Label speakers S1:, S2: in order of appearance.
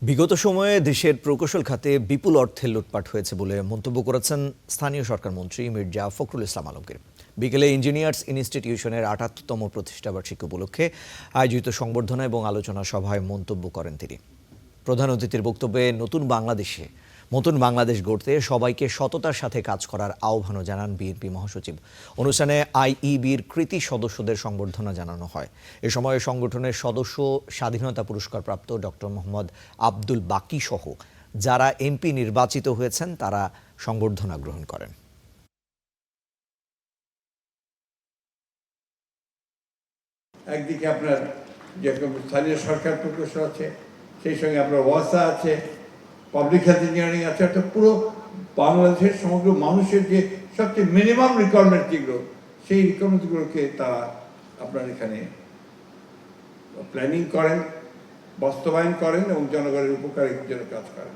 S1: বিগত সময়ে দেশের প্রকৌশল খাতে বিপুল অর্থের লুটপাট হয়েছে বলে মন্তব্য করেছেন স্থানীয় সরকার মন্ত্রী মির্জা ফখরুল ইসলাম আলমগীর। বিকেলে ইঞ্জিনিয়ার্স ইনস্টিটিউশনের ৭৮তম প্রতিষ্ঠাবার্ষিকী উপলক্ষে আয়োজিত সংবর্ধনা এবং আলোচনা সভায় মন্তব্য করেন তিনি। প্রধান অতিথির বক্তব্যে নতুন বাংলাদেশ গড়তে সবাইকে সততার সাথে কাজ করার আহ্বানও জানান বিএনপি মহাসচিব। অনুষ্ঠানে আইইবির কৃতি সদস্যদের সংবর্ধনা জানানো হয়। এ সময় সংগঠনের সদস্য, স্বাধীনতা পুরস্কারপ্রাপ্ত ডক্টর মোহাম্মদ আব্দুল বাকি সহ যারা এমপি নির্বাচিত হয়েছেন তারা সংবর্ধনা গ্রহণ করেন।
S2: একদিকে আপনার যেরকম স্থানীয় সরকার প্রকৌশল আছে, সেই সঙ্গে আপনার ওয়াসা আছে, পাবলিক হেলথ ইঞ্জিনিয়ারিং আছে, অর্থাৎ পুরো বাংলাদেশের সমগ্র মানুষের যে সবচেয়ে মিনিমাম রিকোয়ারমেন্ট যেগুলো, সেই রিকোয়ারমেন্টগুলোকে তারা আপনার এখানে প্ল্যানিং করেন, বাস্তবায়ন করেন এবং জনগণের উপকারের জন্য কাজ করেন।